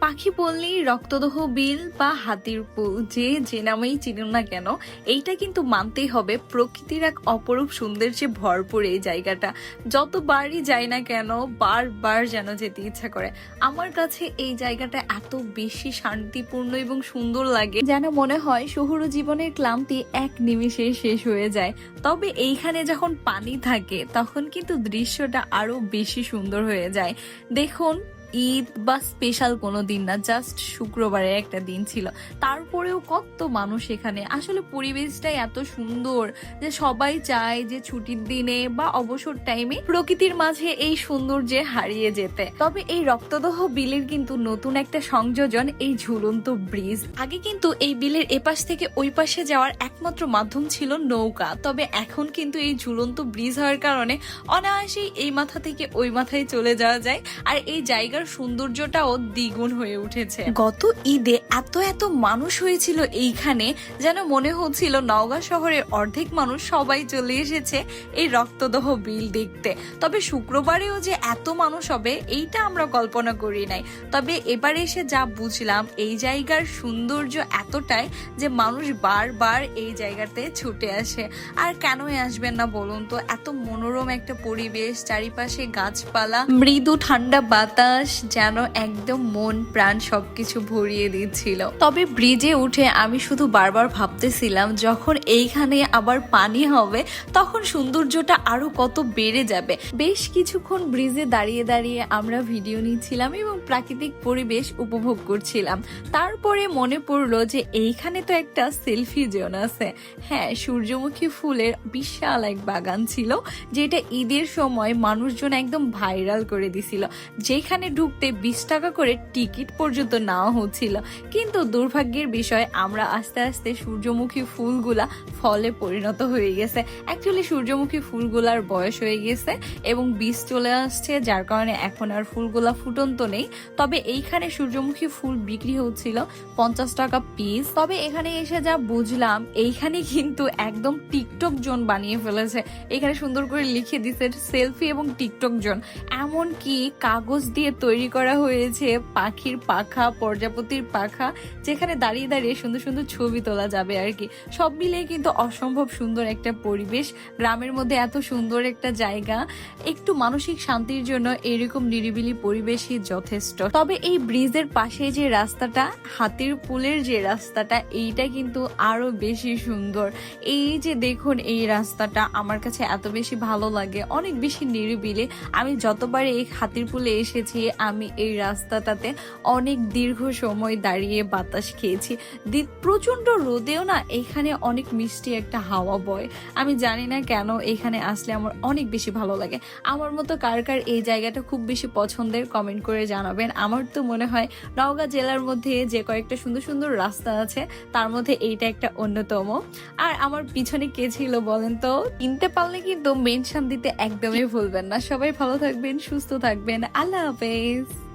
পাখি বললেই রক্তদহ বিল বা হাতির পুল যে নামেই চিনুন না কেন, এইটা কিন্তু মানতেই হবে প্রকৃতির এক অপরূপ সৌন্দর্যে ভরপুর এই জায়গাটা। যতবারই যাই না কেন বারবার যেন যেতে ইচ্ছা করে। আমার কাছে এই জায়গাটা এত বেশি শান্তিপূর্ণ এবং সুন্দর লাগে যেন মনে হয় শহুরে জীবনের ক্লান্তি এক নিমেষে শেষ হয়ে যায়। তবে এইখানে যখন পানি থাকে তখন কিন্তু দৃশ্যটা আরো বেশি সুন্দর হয়ে যায়। দেখুন, ঈদ বা স্পেশাল কোনো দিন না, জাস্ট শুক্রবারের একটা দিন ছিল, তারপরেও কত মানুষ এখানে। আসলে পরিবেশটাই এত সুন্দর যে সবাই চায় যে ছুটির দিনে বা অবসর টাইমে প্রকৃতির মাঝে এই সৌন্দর্যে হারিয়ে যেতে। তবে এই রক্তদহ বিলের কিন্তু নতুন একটা সংযোজন এই ঝুলন্ত ব্রিজ। আগে কিন্তু এই বিলের এপাশ থেকে ওই পাশে যাওয়ার একমাত্র মাধ্যম ছিল নৌকা, তবে এখন কিন্তু এই ঝুলন্ত ব্রিজ হওয়ার কারণে অনায়াসেই এই মাথা থেকে ওই মাথায় চলে যাওয়া যায়। আর এই জায়গার সৌন্দর্যটাও দ্বিগুণ হয়ে উঠেছে। গত ঈদে এত মানুষ হয়েছিল এইখানে, যেন মনে হচ্ছিল নওগাঁ শহরের অর্ধেক মানুষ সবাই চলে এসেছে এই রক্তদহ বিল দেখতে। তবে শুক্রবারেও যে এত মানুষ হবে এইটা আমরা কল্পনা করি নাই। তবে এবার এসে যা বুঝলাম, এই জায়গার সৌন্দর্য এতটাই যে মানুষ বারবার এই জায়গাতে ছুটে আসে। আর কেনই আসবেন না বলুন তো, এত মনোরম একটা পরিবেশ, চারিপাশে গাছপালা, মৃদু ঠান্ডা বাতাস যেন একদম মন প্রাণ সবকিছু ভরিয়ে দিচ্ছিল। তবে ব্রিজে উঠে আমি শুধু বারবার ভাবতেছিলাম, যখন এইখানে আবার পানি হবে তখন সৌন্দর্যটা আরো কত বেড়ে যাবে। বেশ কিছুক্ষণ ব্রিজে দাঁড়িয়ে দাঁড়িয়ে আমরা ভিডিও নিচ্ছিলাম এবং প্রাকৃতিক পরিবেশ উপভোগ করছিলাম। তারপরে মনে পড়লো যে এইখানে তো একটা সেলফি জোন আছে। হ্যাঁ, সূর্যমুখী ফুলের বিশাল এক বাগান ছিল, যেটা ঈদের সময় মানুষজন একদম ভাইরাল করে দিছিল। যেখানে ঢুকতে 20 টাকা করে টিকিট পর্যন্ত নেওয়া হচ্ছিল। কিন্তু দুর্ভাগ্যের বিষয়, আমরা আস্তে আস্তে সূর্যমুখী ফুলগুলা ফলে পরিণত হয়ে গেছে। অ্যাকচুয়ালি সূর্যমুখী ফুলগুলার বয়স হয়ে গেছে এবং বীজ চলে আসছে, যার কারণে এখন আর ফুলগুলা ফুটন্ত নেই। তবে এইখানে সূর্যমুখী ফুল বিক্রি হচ্ছিল 50 টাকা পিস। তবে এখানে এসে যা বুঝলাম, এইখানে কিন্তু একদম টিকটক জোন বানিয়ে ফেলেছে। এখানে সুন্দর করে লিখে দিছে সেলফি এবং টিকটক জোন। এমনকি কাগজ দিয়ে তৈরি করা হয়েছে পাখির পাখা, প্রজাপতির পাখা, যেখানে দাঁড়িয়ে দাঁড়িয়ে সুন্দর সুন্দর ছবি তোলা যাবে আর কি। সব মিলিয়ে কিন্তু অসম্ভব সুন্দর একটা পরিবেশ। গ্রামের মধ্যে এত সুন্দর একটা জায়গা, একটু মানসিক শান্তির জন্য এরকম নিরিবিলি পরিবেশই যথেষ্ট। তবে এই ব্রিজের পাশে যে রাস্তাটা, হাতির পুলের যে রাস্তাটা, এইটা কিন্তু আরো বেশি সুন্দর। এই যে দেখুন, এই রাস্তাটা আমার কাছে এত বেশি ভালো লাগে, অনেক বেশি নিরিবিলি। আমি যতবার এই হাতির পুলে এসেছি, আমি এই রাস্তাটাতে অনেক দীর্ঘ সময় দাঁড়িয়ে বাতাস খেয়েছি। প্রচন্ড রোদেও না এখানে অনেক মিষ্টি একটা হাওয়া বয়। আমি জানি না কেন এখানে আসলে আমার অনেক বেশি ভালো লাগে। আমার মতো কার কার এই জায়গাটা খুব বেশি পছন্দের, কমেন্ট করে জানাবেন। আমার তো মনে হয় নওগাঁ জেলার মধ্যে যে কয়েকটা সুন্দর সুন্দর রাস্তা আছে তার মধ্যে এইটা একটা অন্যতম। আর আমার পিছনে কে ছিল বলেন তো? কিনতে পারলে কিন্তু মেনশন দিতে একদমই ভুলবেন না। সবাই ভালো থাকবেন, সুস্থ থাকবেন। আল্লাহ হাফেজ।